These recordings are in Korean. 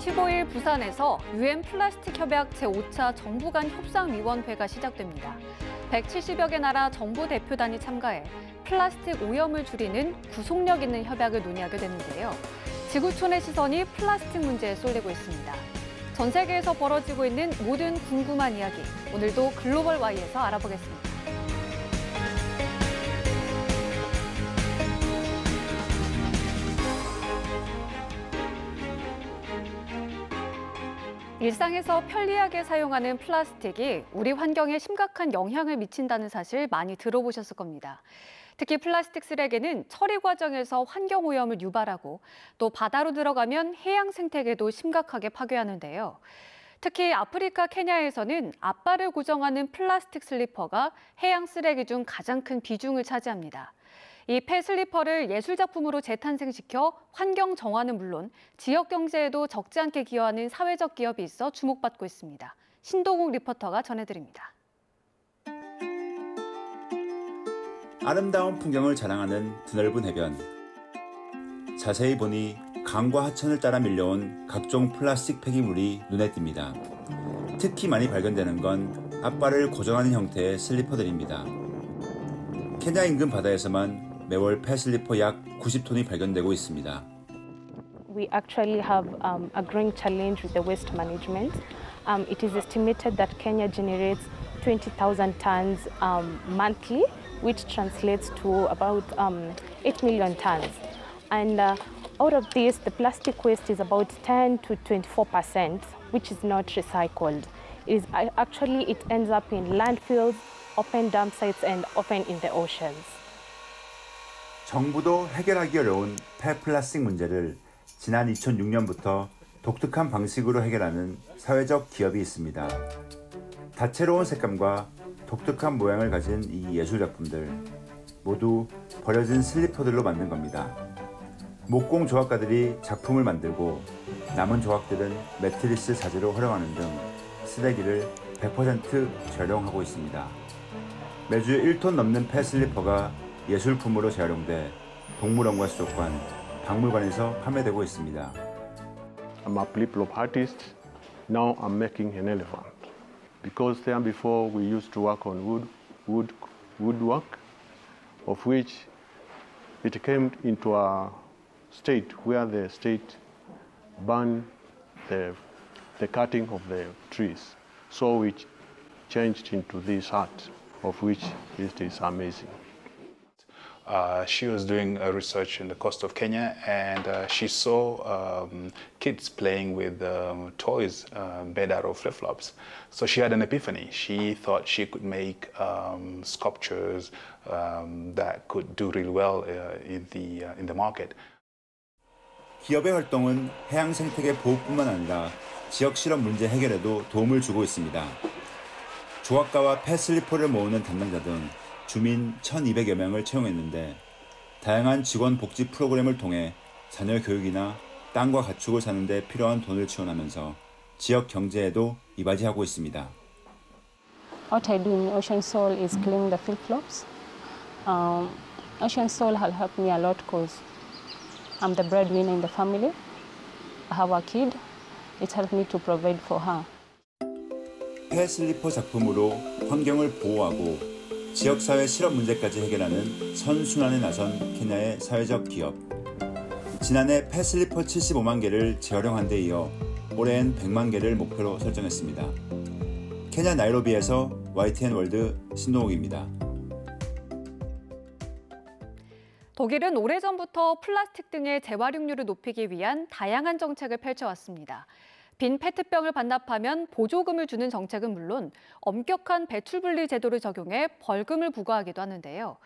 15일 부산에서 UN 플라스틱 협약 제5차 정부 간 협상위원회가 시작됩니다. 170여 개 나라 정부 대표단이 참가해 플라스틱 오염을 줄이는 구속력 있는 협약을 논의하게 되는데요. 지구촌의 시선이 플라스틱 문제에 쏠리고 있습니다. 전 세계에서 벌어지고 있는 모든 궁금한 이야기, 오늘도 글로벌 Y에서 알아보겠습니다. 일상에서 편리하게 사용하는 플라스틱이 우리 환경에 심각한 영향을 미친다는 사실 많이 들어보셨을 겁니다. 특히 플라스틱 쓰레기는 처리 과정에서 환경오염을 유발하고 또 바다로 들어가면 해양 생태계도 심각하게 파괴하는데요. 특히 아프리카 케냐에서는 앞발을 고정하는 플라스틱 슬리퍼가 해양 쓰레기 중 가장 큰 비중을 차지합니다. 이 폐 슬리퍼를 예술작품으로 재탄생시켜 환경 정화는 물론 지역 경제에도 적지 않게 기여하는 사회적 기업이 있어 주목받고 있습니다. 신동욱 리포터가 전해드립니다. 아름다운 풍경을 자랑하는 드넓은 해변. 자세히 보니 강과 하천을 따라 밀려온 각종 플라스틱 폐기물이 눈에 띕니다. 특히 많이 발견되는 건 앞발을 고정하는 형태의 슬리퍼들입니다. 케냐 인근 바다에서만 매월 폐 슬리퍼 약 90톤이 발견되고 있습니다. We actually have a growing challenge with the waste management. It is estimated that Kenya generates 20,000 tons monthly, which translates to about 8 million tons. And out of this, the plastic waste is about 10 to 24%, which is not recycled. It ends up in landfills, open dump sites, and often in the oceans. 정부도 해결하기 어려운 폐 플라스틱 문제를 지난 2006년부터 독특한 방식으로 해결하는 사회적 기업이 있습니다. 다채로운 색감과 독특한 모양을 가진 이 예술작품들 모두 버려진 슬리퍼들로 만든 겁니다. 목공 조각가들이 작품을 만들고 남은 조각들은 매트리스 자재로 활용하는 등 쓰레기를 100% 재활용하고 있습니다. 매주 1톤 넘는 폐 슬리퍼가 예술품으로 재활용돼 동물원과 수족관, 박물관에서 판매되고 있습니다. I'm a flip-flop artist. Now I'm making an elephant. Because there before we used to work on woodwork, of which it came into a state where the state banned the cutting of the trees. So we changed into this art, of which it is amazing. She was doing research in the coast of Kenya, and she saw kids playing with toys made out of flip-flops. So she had an epiphany. She thought she could make sculptures that could do really well in the market. 기업의 활동은 해양 생태계 보호뿐만 아니라 지역 실업 문제 해결에도 도움을 주고 있습니다. 조각가와 폐 슬리퍼를 모으는 담당자 등 주민 1,200여 명을 채용했는데 다양한 직원 복지 프로그램을 통해 자녀 교육이나 땅과 가축을 사는 데 필요한 돈을 지원하면서 지역 경제에도 이바지하고 있습니다. What I do in Ocean Soul is clean the flip-flops. Ocean Soul has helped me a lot because I'm the breadwinner in the family. I have a kid. It helped me to provide for her. 폐 슬리퍼 작품으로 환경을 보호하고 지역사회 실업 문제까지 해결하는 선순환에 나선 케냐의 사회적 기업. 지난해 폐 슬리퍼 75만 개를 재활용한 데 이어 올해엔 100만 개를 목표로 설정했습니다. 케냐 나이로비에서 YTN 월드 신동욱입니다. 독일은 오래전부터 플라스틱 등의 재활용률을 높이기 위한 다양한 정책을 펼쳐왔습니다. 빈 페트병을 반납하면 보조금을 주는 정책은 물론 엄격한 배출분리 제도를 적용해 벌금을 부과하기도 하는데요.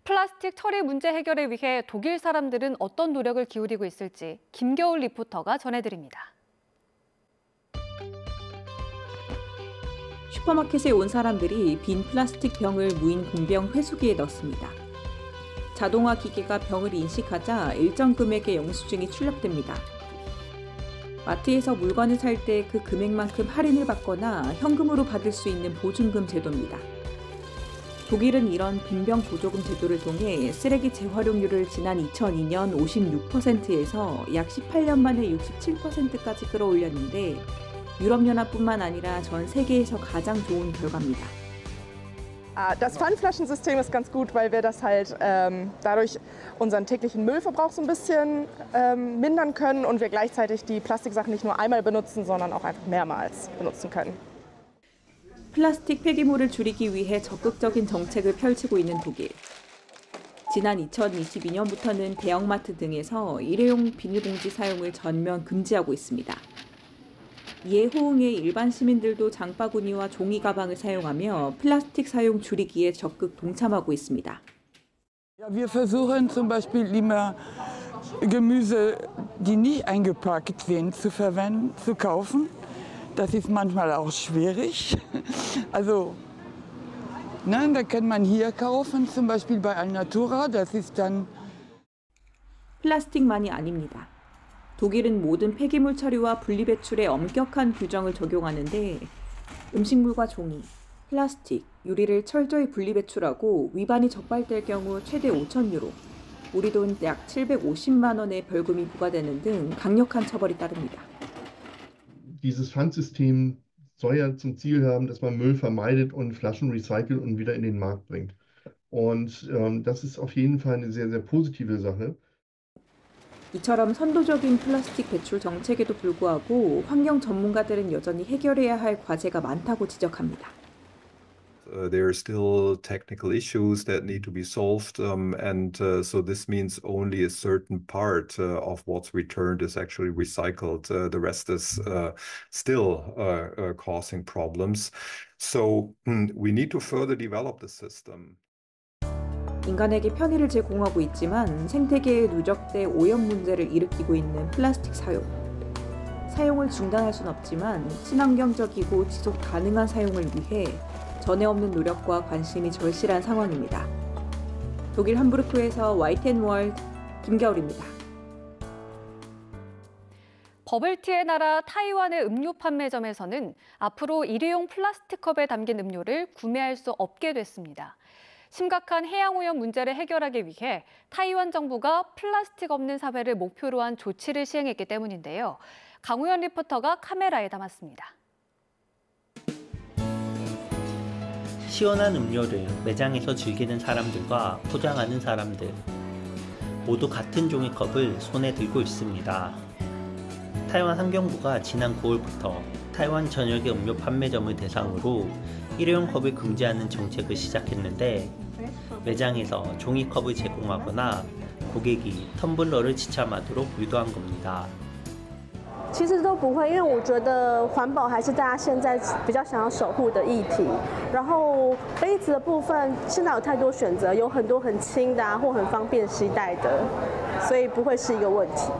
플라스틱 처리 문제 해결을 위해 독일 사람들은 어떤 노력을 기울이고 있을지 김겨울 리포터가 전해드립니다. 슈퍼마켓에 온 사람들이 빈 플라스틱 병을 무인 공병 회수기에 넣습니다. 자동화 기계가 병을 인식하자 일정 금액의 영수증이 출력됩니다. 마트에서 물건을 살 때 그 금액만큼 할인을 받거나 현금으로 받을 수 있는 보증금 제도입니다. 독일은 이런 빈병 보조금 제도를 통해 쓰레기 재활용률을 지난 2002년 56%에서 약 18년 만에 67%까지 끌어올렸는데 유럽연합뿐만 아니라 전 세계에서 가장 좋은 결과입니다. Das Pfandflaschensystem ist ganz gut, weil wir das halt dadurch unseren täglichen Müllverbrauch so ein bisschen mindern können und wir gleichzeitig die Plastiksachen nicht nur einmal benutzen, sondern auch einfach mehrmals benutzen können. 플라스틱 폐기물을 줄이기 위해 적극적인 정책을 펼치고 있는 독일. 지난 2022년부터는 대형마트 등에서 일회용 비닐봉지 사용을 전면 금지하고 있습니다. 이에 호응해 일반 시민들도 장바구니와 종이 가방을 사용하며 플라스틱 사용 줄이기에 적극 동참하고 있습니다. Wir versuchen zum Beispiel immer Gemüse, die nie eingepackt sind, zu kaufen. Das ist manchmal auch schwierig. Also, da kann man hier kaufen, zum Beispiel bei Alnatura. Das ist dann. 플라스틱만이 아닙니다. 독일은 모든 폐기물 처리와 분리배출에 엄격한 규정을 적용하는데 음식물과 종이, 플라스틱, 유리를 철저히 분리배출하고 위반이 적발될 경우 최대 5,000유로, 우리 돈 약 750만 원의 벌금이 부과되는 등 강력한 처벌이 따릅니다. Dieses Pfandsystem soll ja zum Ziel haben, dass man Müll vermeidet und Flaschen recycelt und wieder in den Markt bringt. Und das ist auf jeden Fall eine sehr, sehr positive Sache. 이처럼 선도적인 플라스틱 배출 정책에도 불구하고 환경 전문가들은 여전히 해결해야 할 과제가 많다고 지적합니다. There are still technical issues that need to be solved, so this means only a certain part of what's returned is actually recycled. The rest is still causing problems. So we need to further develop the system. 인간에게 편의를 제공하고 있지만 생태계에 누적돼 오염 문제를 일으키고 있는 플라스틱 사용. 사용을 중단할 순 없지만 친환경적이고 지속 가능한 사용을 위해 전에 없는 노력과 관심이 절실한 상황입니다. 독일 함부르크에서 YTN-월드 김겨울입니다. 버블티의 나라 타이완의 음료 판매점에서는 앞으로 일회용 플라스틱 컵에 담긴 음료를 구매할 수 없게 됐습니다. 심각한 해양오염 문제를 해결하기 위해 타이완 정부가 플라스틱 없는 사회를 목표로 한 조치를 시행했기 때문인데요. 강우현 리포터가 카메라에 담았습니다. 시원한 음료를 매장에서 즐기는 사람들과 포장하는 사람들 모두 같은 종이컵을 손에 들고 있습니다. 타이완 환경부가 지난 9월부터 타이완 전역의 음료 판매점을 대상으로 일회용 컵을 금지하는 정책을 시작했는데 매장에서 종이컵을 제공하거나 고객이 텀블러를 지참하도록 유도한 겁니다. 其实都不会，因为我觉得环保还是大家现在比较想要守护的议题。然后杯子的部分，现在有太多选择，有很多很轻的或很方便携带的，所以不会是一个问题。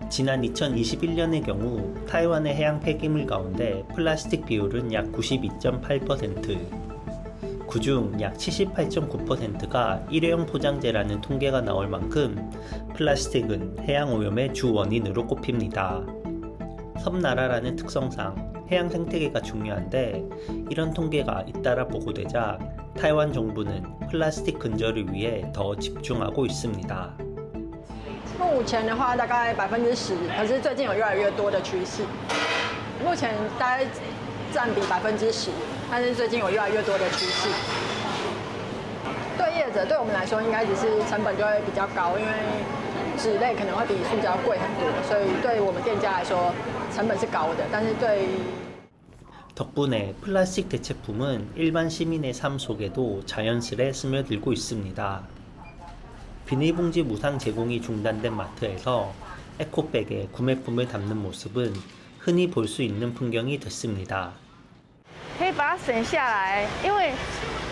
지난 2021년의 경우 타이완의 해양 폐기물 가운데 플라스틱 비율은 약 92.8%, 그중 약 78.9%가 일회용 포장재라는 통계가 나올 만큼 플라스틱은 해양 오염의 주 원인으로 꼽힙니다. 섬나라라는 특성상 해양 생태계가 중요한데 이런 통계가 잇따라 보고되자 타이완 정부는 플라스틱 근절을 위해 더 집중하고 있습니다. 目前的话大概10%，可是最近有越来越多的趋势。目前大概占比10%，但是最近有越来越多的趋势。对业者，对我们来说，应该只是成本就会比较高，因为纸类可能会比塑胶贵很多，所以对我们店家来说，成本是高的。但是对 덕분에 플라스틱 대체품은 일반 시민의 삶 속에도 자연스레 스며들고 있습니다. 비닐봉지 무상 제공이 중단된 마트에서 에코백에 구매품을 담는 모습은 흔히 볼 수 있는 풍경이 됐습니다. 可以把它省下来，因为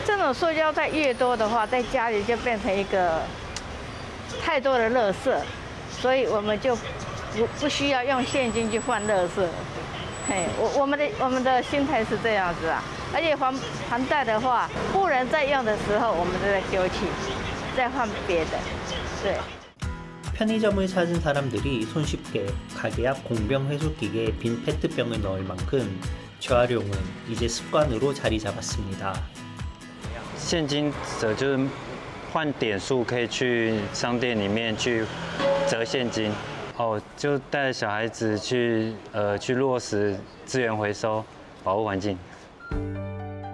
这种塑胶袋越多的话，在家里就变成一个太多的垃圾，所以我们就不需要用现金去换垃圾。嘿，我们的心态是这样子啊，而且环袋的话，不能再用的时候，我们就再丢弃。 再换别的，对。 편의점을 찾은 사람들이 손쉽게 가게 앞 공병 회수기계에 빈 페트병을 넣을 만큼 재활용은 이제 습관으로 자리 잡았습니다. 现金折就是换点数可以去商店里面去折现金。哦，就带小孩子去落实资源回收，保护环境。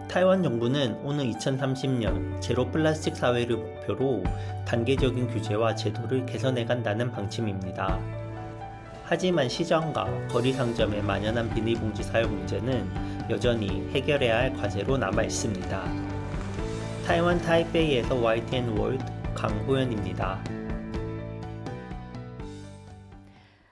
타이완 정부는 오는 2030년 제로 플라스틱 사회를 목표로 단계적인 규제와 제도를 개선해간다는 방침입니다. 하지만 시장과 거리 상점에 만연한 비닐봉지 사용 문제는 여전히 해결해야 할 과제로 남아 있습니다. 타이완 타이베이에서 YTN 월드 강호연입니다.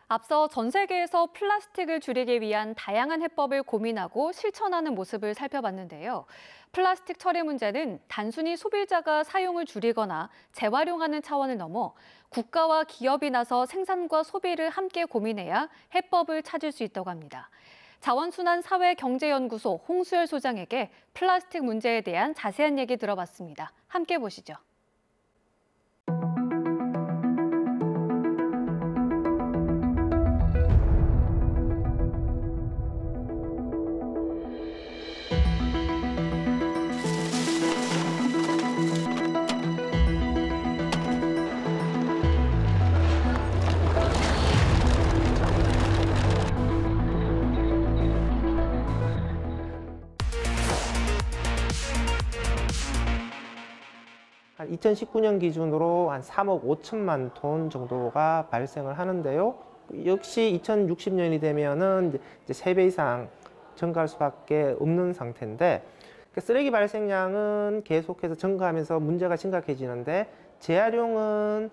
앞서 전 세계에서 플라스틱을 줄이기 위한 다양한 해법을 고민하고 실천하는 모습을 살펴봤는데요. 플라스틱 처리 문제는 단순히 소비자가 사용을 줄이거나 재활용하는 차원을 넘어 국가와 기업이 나서 생산과 소비를 함께 고민해야 해법을 찾을 수 있다고 합니다. 자원순환사회경제연구소 홍수열 소장에게 플라스틱 문제에 대한 자세한 얘기 들어봤습니다. 함께 보시죠. 한 2019년 기준으로 한 3억 5천만 톤 정도가 발생을 하는데요. 역시 2060년이 되면은 이제 3배 이상 증가할 수밖에 없는 상태인데, 쓰레기 발생량은 계속해서 증가하면서 문제가 심각해지는데 재활용은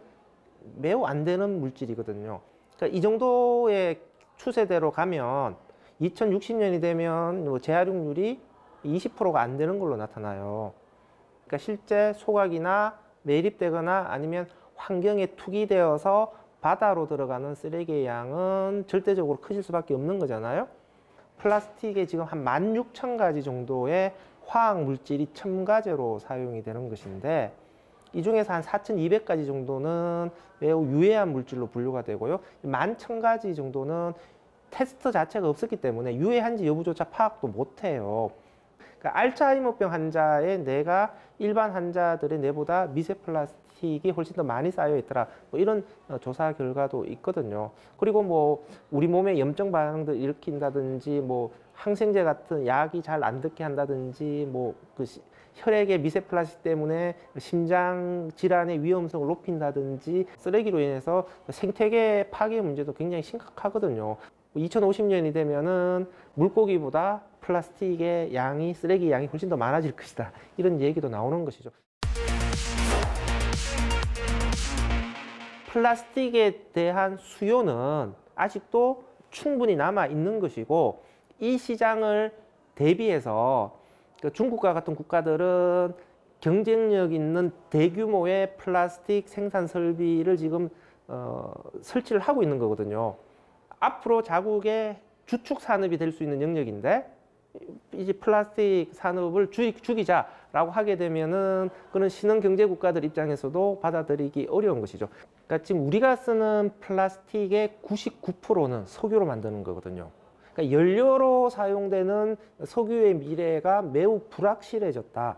매우 안 되는 물질이거든요. 그러니까 이 정도의 추세대로 가면 2060년이 되면 재활용률이 20%가 안 되는 걸로 나타나요. 그러니까 실제 소각이나 매립되거나 아니면 환경에 투기되어서 바다로 들어가는 쓰레기의 양은 절대적으로 커질 수밖에 없는 거잖아요. 플라스틱에 지금 한 16,000가지 정도의 화학 물질이 첨가제로 사용이 되는 것인데, 이 중에서 한 4,200가지 정도는 매우 유해한 물질로 분류가 되고요. 11,000가지 정도는 테스트 자체가 없었기 때문에 유해한지 여부조차 파악도 못해요. 그러니까 알츠하이머병 환자의 뇌가 일반 환자들의 뇌보다 미세 플라스틱이 훨씬 더 많이 쌓여 있더라, 뭐 이런 조사 결과도 있거든요. 그리고 뭐 우리 몸에 염증 반응들 일으킨다든지, 뭐 항생제 같은 약이 잘 안 듣게 한다든지, 뭐 그 혈액의 미세 플라스틱 때문에 심장 질환의 위험성을 높인다든지, 쓰레기로 인해서 생태계 파괴 문제도 굉장히 심각하거든요. 2050년이 되면은 물고기보다 플라스틱의 양이, 쓰레기 양이 훨씬 더 많아질 것이다, 이런 얘기도 나오는 것이죠. 플라스틱에 대한 수요는 아직도 충분히 남아 있는 것이고, 이 시장을 대비해서 중국과 같은 국가들은 경쟁력 있는 대규모의 플라스틱 생산 설비를 지금 설치를 하고 있는 거거든요. 앞으로 자국의 주축 산업이 될 수 있는 영역인데, 이제 플라스틱 산업을 죽이자라고 하게 되면은 그런 신흥 경제 국가들 입장에서도 받아들이기 어려운 것이죠. 그러니까 지금 우리가 쓰는 플라스틱의 99%는 석유로 만드는 거거든요. 그러니까 연료로 사용되는 석유의 미래가 매우 불확실해졌다.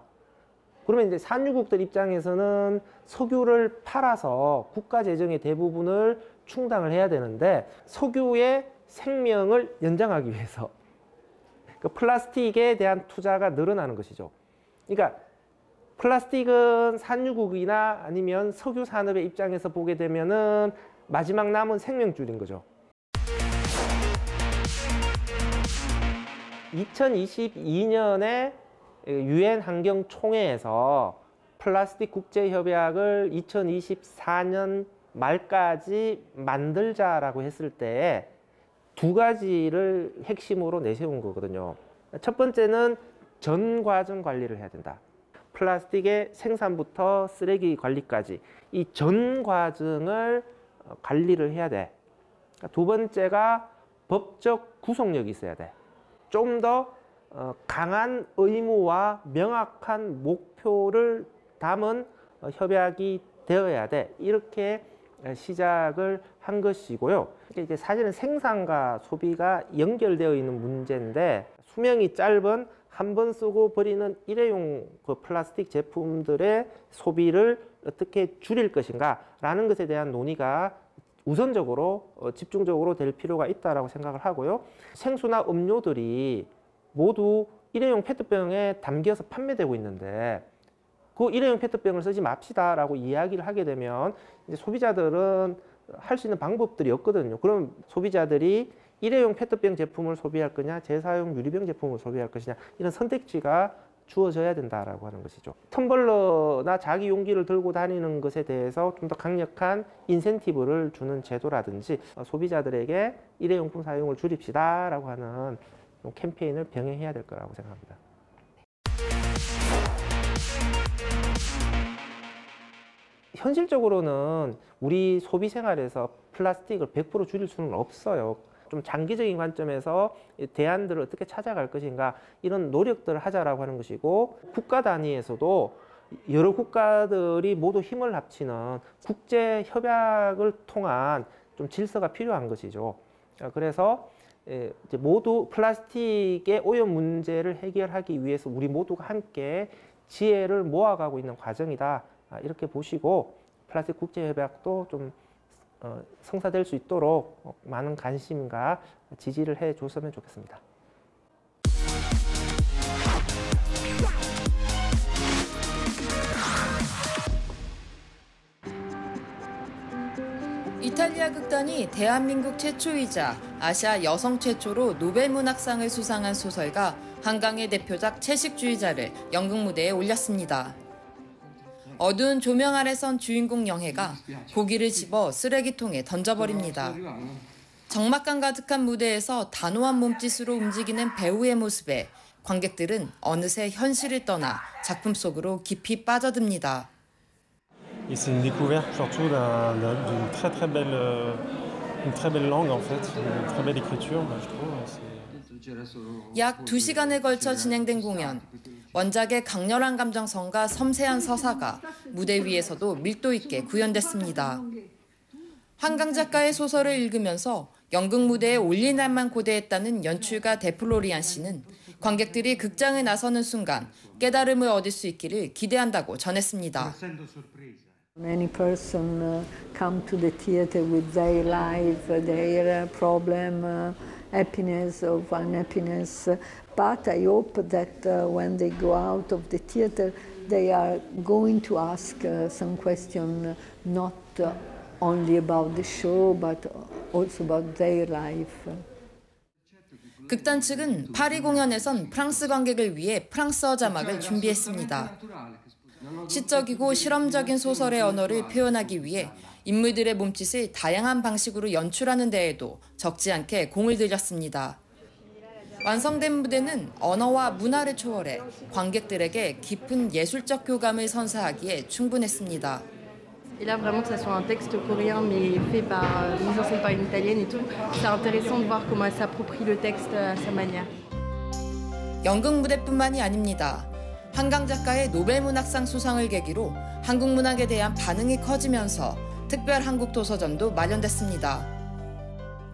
그러면 이제 산유국들 입장에서는 석유를 팔아서 국가 재정의 대부분을 충당을 해야 되는데, 석유의 생명을 연장하기 위해서 그 플라스틱에 대한 투자가 늘어나는 것이죠. 그러니까 플라스틱은 산유국이나 아니면 석유 산업의 입장에서 보게 되면은 마지막 남은 생명줄인 거죠. 2022년에 유엔 환경총회에서 플라스틱 국제협약을 2024년 말까지 만들자라고 했을 때 두 가지를 핵심으로 내세운 거거든요. 첫 번째는 전 과정 관리를 해야 된다. 플라스틱의 생산부터 쓰레기 관리까지 이 전 과정을 관리를 해야 돼. 두 번째가 법적 구속력이 있어야 돼. 좀 더 강한 의무와 명확한 목표를 담은 협약이 되어야 돼. 이렇게 시작을 한 것이고요. 이제 사실은 생산과 소비가 연결되어 있는 문제인데 수명이 짧은 한 번 쓰고 버리는 일회용 그 플라스틱 제품들의 소비를 어떻게 줄일 것인가라는 것에 대한 논의가 우선적으로 집중적으로 될 필요가 있다고 생각을 하고요. 생수나 음료들이 모두 일회용 페트병에 담겨서 판매되고 있는데 그 일회용 페트병을 쓰지 맙시다라고 이야기를 하게 되면 이제 소비자들은 할 수 있는 방법들이 없거든요. 그럼 소비자들이 일회용 페트병 제품을 소비할 거냐, 재사용 유리병 제품을 소비할 것이냐 이런 선택지가 주어져야 된다라고 하는 것이죠. 텀블러나 자기 용기를 들고 다니는 것에 대해서 좀 더 강력한 인센티브를 주는 제도라든지 소비자들에게 일회용품 사용을 줄입시다라고 하는 캠페인을 병행해야 될 거라고 생각합니다. 현실적으로는 우리 소비 생활에서 플라스틱을 100% 줄일 수는 없어요. 좀 장기적인 관점에서 대안들을 어떻게 찾아갈 것인가 이런 노력들을 하자라고 하는 것이고 국가 단위에서도 여러 국가들이 모두 힘을 합치는 국제 협약을 통한 좀 질서가 필요한 것이죠. 그래서 이제 모두 플라스틱의 오염 문제를 해결하기 위해서 우리 모두가 함께 지혜를 모아가고 있는 과정이다. 이렇게 보시고 플라스틱 국제협약도 좀 성사될 수 있도록 많은 관심과 지지를 해줬으면 좋겠습니다. 이탈리아 극단이 대한민국 최초이자 아시아 여성 최초로 노벨문학상을 수상한 소설가 한강의 대표작 채식주의자를 연극 무대에 올렸습니다. 어두운 조명 아래 선 주인공 영혜가 고기를 집어 쓰레기통에 던져버립니다. 적막감 가득한 무대에서 단호한 몸짓으로 움직이는 배우의 모습에 관객들은 어느새 현실을 떠나 작품 속으로 깊이 빠져듭니다. C'est une découverte surtout d'une très belle langue en fait, une très belle écriture, je trouve. 약 2시간에 걸쳐 진행된 공연. 원작의 강렬한 감정선과 섬세한 서사가 무대 위에서도 밀도 있게 구현됐습니다. 한강 작가의 소설을 읽으면서 연극 무대에 올릴 날만 고대했다는 연출가 데플로리안 씨는 관객들이 극장에 나서는 순간 깨달음을 얻을 수 있기를 기대한다고 전했습니다. Many person come to the theater with their life, their problem, happiness or unhappiness. But I hope that when they go out of the theater, they are going to ask some question, not only about the show, but also about their life. 극단 측은 파리 공연에선 프랑스 관객을 위해 프랑스어 자막을 준비했습니다. 시적이고 실험적인 소설의 언어를 표현하기 위해 인물들의 몸짓을 다양한 방식으로 연출하는 데에도 적지 않게 공을 들였습니다. 완성된 무대는 언어와 문화를 초월해 관객들에게 깊은 예술적 교감을 선사하기에 충분했습니다. Et là, vraiment, que ça soit un texte coréen, mais fait par, mise en scène par une italienne et tout, c'est intéressant de voir comment elle s'approprie le texte à sa manière. 연극 무대뿐만이 아닙니다. 한강 작가의 노벨문학상 수상을 계기로 한국 문학에 대한 반응이 커지면서 특별 한국 도서전도 마련됐습니다.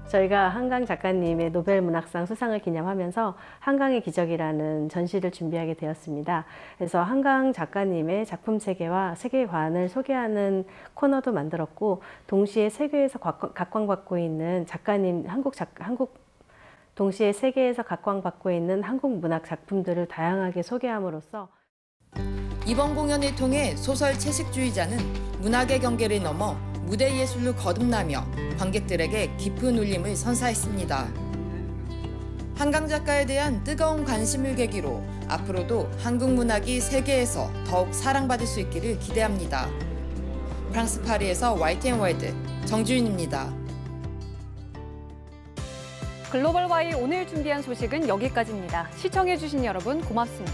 저희가 한강 작가님의 노벨문학상 수상을 기념하면서 한강의 기적이라는 전시를 준비하게 되었습니다. 그래서 한강 작가님의 작품 세계와 세계관을 소개하는 코너도 만들었고, 동시에 세계에서 각광받고 있는 작가님, 동시에 세계에서 각광받고 있는 한국 문학 작품들을 다양하게 소개함으로써 이번 공연을 통해 소설 채식주의자는 문학의 경계를 넘어 무대 예술로 거듭나며 관객들에게 깊은 울림을 선사했습니다. 한강 작가에 대한 뜨거운 관심을 계기로 앞으로도 한국 문학이 세계에서 더욱 사랑받을 수 있기를 기대합니다. 프랑스 파리에서 YTN-월드 정주윤입니다. 글로벌 Y 오늘 준비한 소식은 여기까지입니다. 시청해주신 여러분 고맙습니다.